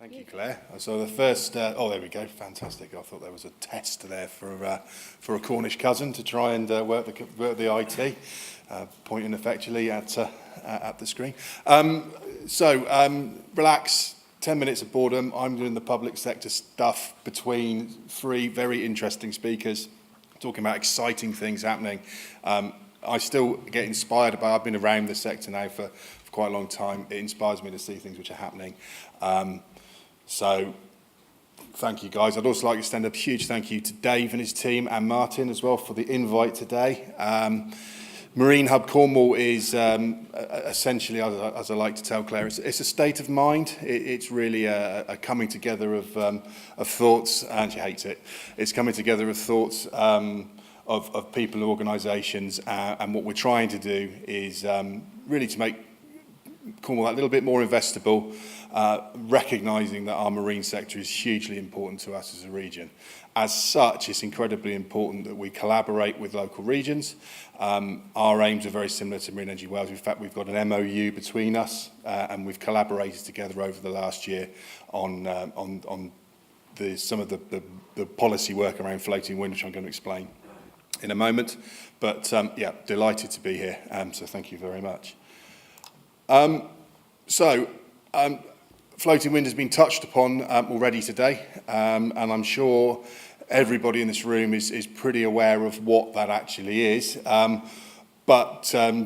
Thank you, Claire. So the first, oh, there we go, fantastic. I thought there was a test there for a Cornish cousin to try and work the IT, pointing effectually at the screen. Relax, 10 minutes of boredom. I'm doing the public sector stuff between three very interesting speakers, talking about exciting things happening. I still get inspired by, I've been around the sector now for quite a long time. It inspires me to see things which are happening. So thank you, guys. I'd also like to extend a huge thank you to Dave and his team and Martin as well for the invite today. Marine Hub Cornwall is essentially, as I like to tell Claire, it's a state of mind. It's really a coming together of thoughts, and she hates it. It's coming together of thoughts of people and organisations, and what we're trying to do is really to make Cornwall that little bit more investable, recognising that our marine sector is hugely important to us as a region. As such, it's incredibly important that we collaborate with local regions. Our aims are very similar to Marine Energy Wales. In fact, we've got an MOU between us, and we've collaborated together over the last year on some of the policy work around floating wind, which I'm going to explain in a moment. But yeah, delighted to be here, so thank you very much. Floating wind has been touched upon already today, and I'm sure everybody in this room is pretty aware of what that actually is. But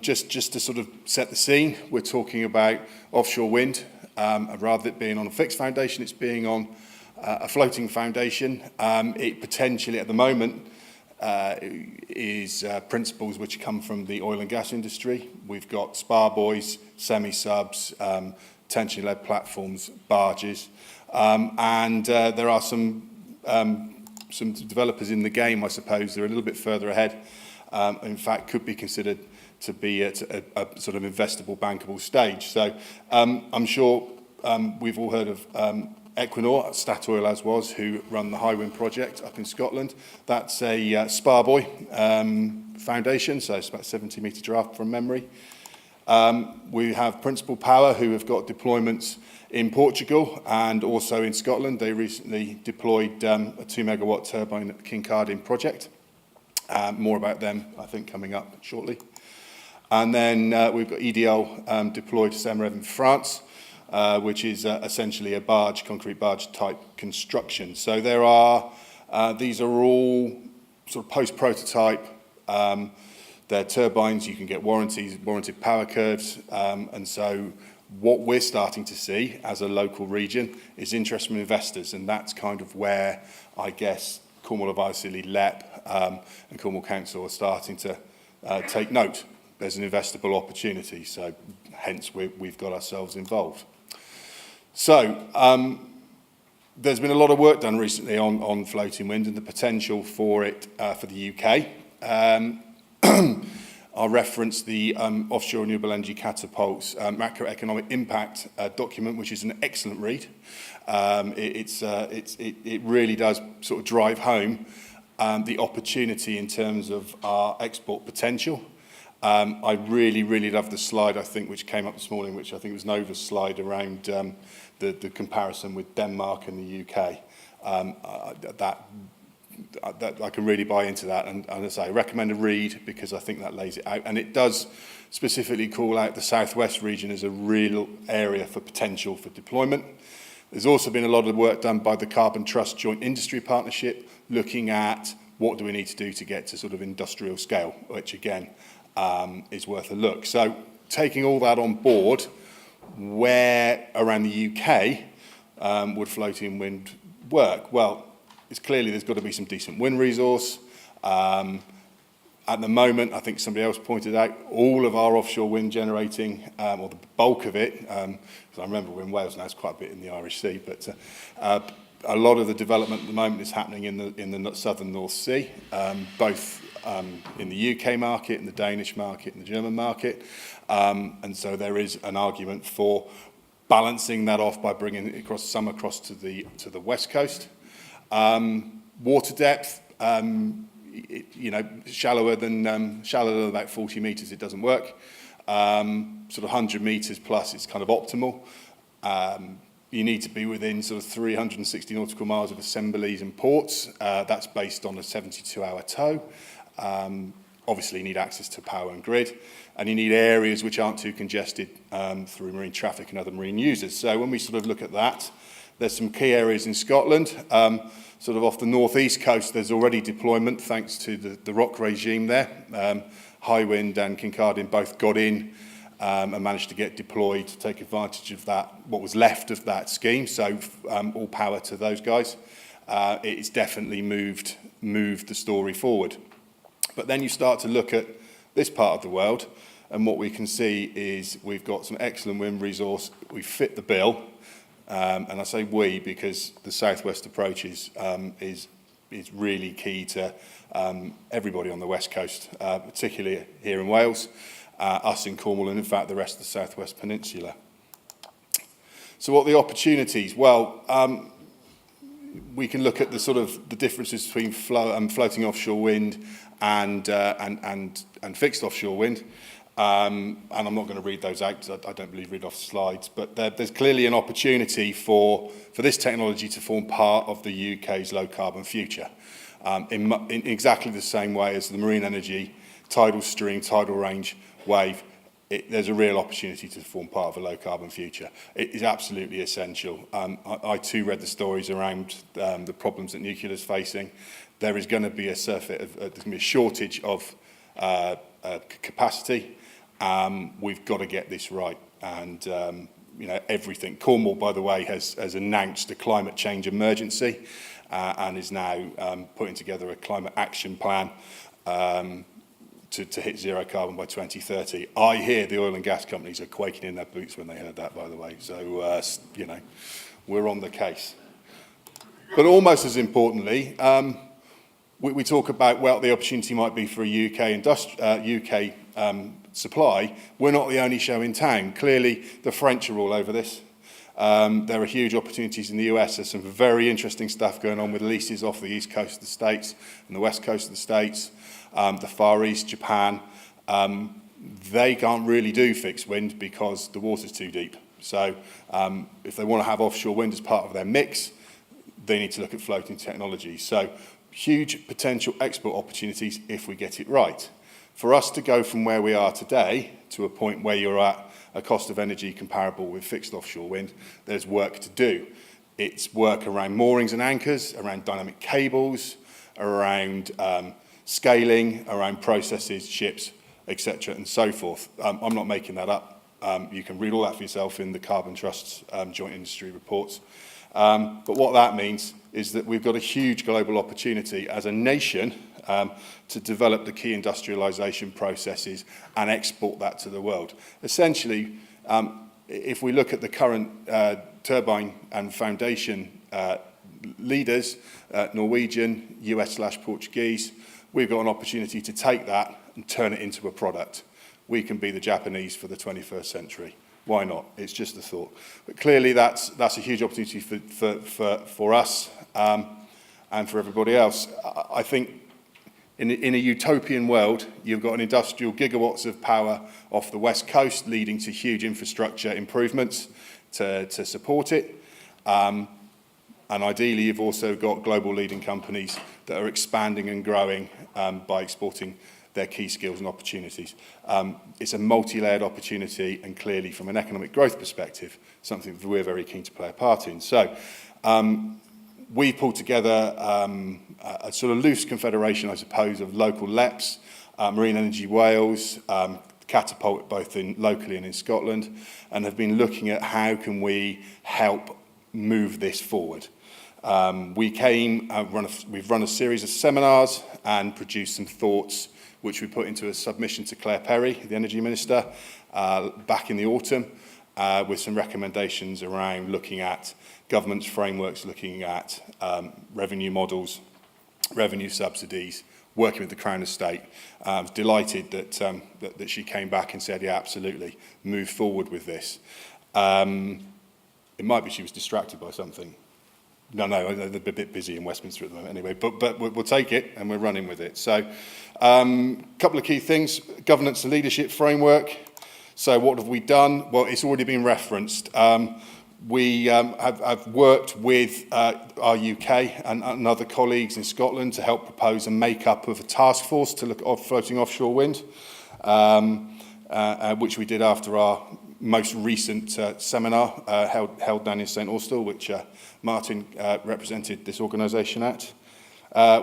just to sort of set the scene, we're talking about offshore wind. Rather than it being on a fixed foundation, it's being on a floating foundation. It potentially, at the moment, is principles which come from the oil and gas industry. We've got spar buoys, semi-subs, tension-led platforms, barges, and there are some developers in the game, I suppose. They're a little bit further ahead. In fact, could be considered to be at a sort of investable, bankable stage. So I'm sure we've all heard of Equinor, Statoil as was, who run the Hywind project up in Scotland. That's a spar buoy foundation, so it's about 70-metre draft from memory. We have Principal Power, who have got deployments in Portugal and also in Scotland. They recently deployed a 2-megawatt turbine at the Kincardine project. More about them, I think, coming up shortly. And then we've got EDL deployed to Saint-Méry in France, which is essentially a barge, concrete barge type construction. So there are, these are all sort of post-prototype. They're turbines, you can get warranties, warranted power curves, and so what we're starting to see as a local region is interest from investors, and that's kind of where I guess Cornwall Advisory LEP and Cornwall Council are starting to take note. There's an investable opportunity, so hence we've got ourselves involved. So there's been a lot of work done recently on floating wind and the potential for it for the UK. I'll reference the Offshore Renewable Energy Catapult's macroeconomic impact document, which is an excellent read. It really does sort of drive home the opportunity in terms of our export potential. I really love the slide, I think, which came up this morning, which I think was Nova's slide around the comparison with Denmark and the UK. That I can really buy into that, and as I say, I recommend a read because I think that lays it out, and it does specifically call out the southwest region as a real area for potential for deployment. There's also been a lot of work done by the Carbon Trust Joint Industry Partnership, looking at what do we need to do to get to sort of industrial scale, which again is worth a look. So taking all that on board, where around the UK would floating wind work? Well, it's clearly there's got to be some decent wind resource. At the moment, I think somebody else pointed out, all of our offshore wind generating, or the bulk of it, because I remember we're in Wales now, it's quite a bit in the Irish Sea, but a lot of the development at the moment is happening in the southern North Sea, both in the UK market, in the Danish market, and the German market. And so there is an argument for balancing that off by bringing some across to the west coast. Water depth, shallower than about 40 metres, it doesn't work. Sort of 100 metres plus is kind of optimal. you need to be within sort of 360 nautical miles of assemblies and ports. That's based on a 72-hour tow. Obviously, you need access to power and grid, and you need areas which aren't too congested through marine traffic and other marine users. So when we sort of look at that, there's some key areas in Scotland. Sort of off the northeast coast, there's already deployment thanks to the ROC regime there. Highwind and Kincardine both got in and managed to get deployed to take advantage of that, what was left of that scheme. So all power to those guys. It's definitely moved the story forward. But then you start to look at this part of the world, and what we can see is we've got some excellent wind resource. We fit the bill, and I say we because the southwest approach is really key to everybody on the west coast, particularly here in Wales, us in Cornwall, and in fact the rest of the southwest peninsula. So what are the opportunities? Well, we can look at the sort of the differences between floating offshore wind and fixed offshore wind. And I'm not going to read those out because I don't believe read off slides, but there's clearly an opportunity for this technology to form part of the UK's low carbon future in exactly the same way as the marine energy, tidal stream, tidal range, wave. There's a real opportunity to form part of a low carbon future. It is absolutely essential. I too read the stories around the problems that nuclear is facing. There is going to be there's going to be a shortage of capacity. We've got to get this right, and everything. Cornwall, by the way, has announced a climate change emergency and is now putting together a climate action plan to hit zero carbon by 2030. I hear the oil and gas companies are quaking in their boots when they heard that, by the way. So we're on the case. But almost as importantly, we talk about the opportunity might be for a UK supply. We're not the only show in town. Clearly, the French are all over this. There are huge opportunities in the US. There's some very interesting stuff going on with leases off the east coast of the States and the west coast of the States, the Far East, Japan. They can't really do fixed wind because the water's too deep. So if they want to have offshore wind as part of their mix, they need to look at floating technology. So huge potential export opportunities if we get it right. For us to go from where we are today to a point where you're at a cost of energy comparable with fixed offshore wind, there's work to do. It's work around moorings and anchors, around dynamic cables, around scaling, around processes, ships, etc. and so forth. I'm not making that up. You can read all that for yourself in the Carbon Trust's joint industry reports. But what that means is that we've got a huge global opportunity as a nation to develop the key industrialization processes and export that to the world. Essentially, if we look at the current turbine and foundation leaders, Norwegian, US/Portuguese, we've got an opportunity to take that and turn it into a product. We can be the Japanese for the 21st century. Why not? It's just a thought. But clearly that's a huge opportunity for us and for everybody else. I think in a utopian world, you've got an industrial gigawatts of power off the west coast leading to huge infrastructure improvements to support it. And ideally, you've also got global leading companies that are expanding and growing by exporting their key skills and opportunities. It's a multi-layered opportunity, and clearly from an economic growth perspective, something that we're very keen to play a part in. So we pulled together a sort of loose confederation, I suppose, of local LEPs, Marine Energy Wales, Catapult, both locally and in Scotland, and have been looking at how can we help move this forward. We've run a series of seminars and produced some thoughts which we put into a submission to Claire Perry, the Energy Minister, back in the autumn, with some recommendations around looking at government's frameworks, looking at revenue models, revenue subsidies, working with the Crown Estate. I was delighted that she came back and said, yeah, absolutely, move forward with this. It might be she was distracted by something. No, they're a bit busy in Westminster at the moment anyway, but we'll take it and we're running with it. So a couple of key things, governance and leadership framework. So what have we done? Well, it's already been referenced. We have worked with our UK and other colleagues in Scotland to help propose a make-up of a task force to look at floating offshore wind, which we did after our most recent seminar held down in St Austell, which Martin represented this organisation at.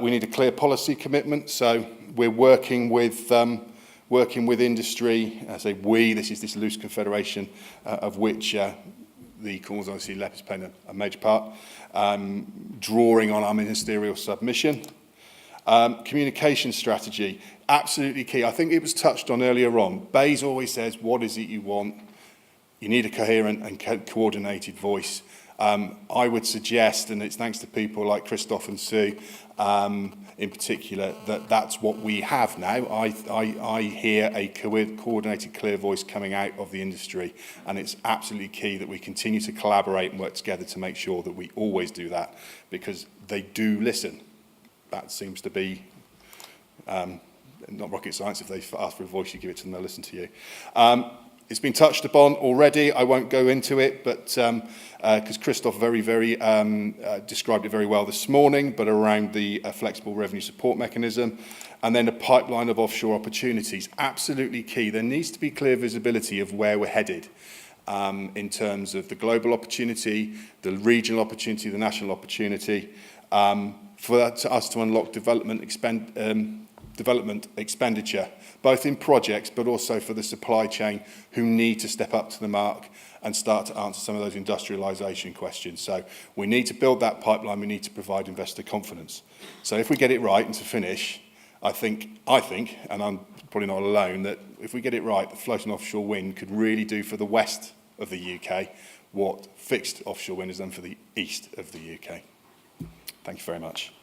We need a clear policy commitment, so we're working with industry. I say we, this is this loose confederation of which the Cornwall LEP is playing a major part, drawing on our ministerial submission. Communication strategy, absolutely key. I think it was touched on earlier on. Bayes always says, what is it you want? You need a coherent and coordinated voice. I would suggest, and it's thanks to people like Christoph and Sue in particular, that that's what we have now. I hear a coordinated, clear voice coming out of the industry, and it's absolutely key that we continue to collaborate and work together to make sure that we always do that, because they do listen. That seems to be not rocket science. If they ask for a voice, you give it to them, they'll listen to you. It's been touched upon already. I won't go into it, but because Christoph very described it very well this morning, but around the flexible revenue support mechanism, and then a pipeline of offshore opportunities. Absolutely key. There needs to be clear visibility of where we're headed in terms of the global opportunity, the regional opportunity, the national opportunity, for us to unlock development expenditure, both in projects but also for the supply chain, who need to step up to the mark and start to answer some of those industrialisation questions. So we need to build that pipeline, we need to provide investor confidence. So if we get it right, and to finish, I think, and I'm probably not alone, that if we get it right, the floating offshore wind could really do for the west of the UK what fixed offshore wind has done for the east of the UK. Thank you very much.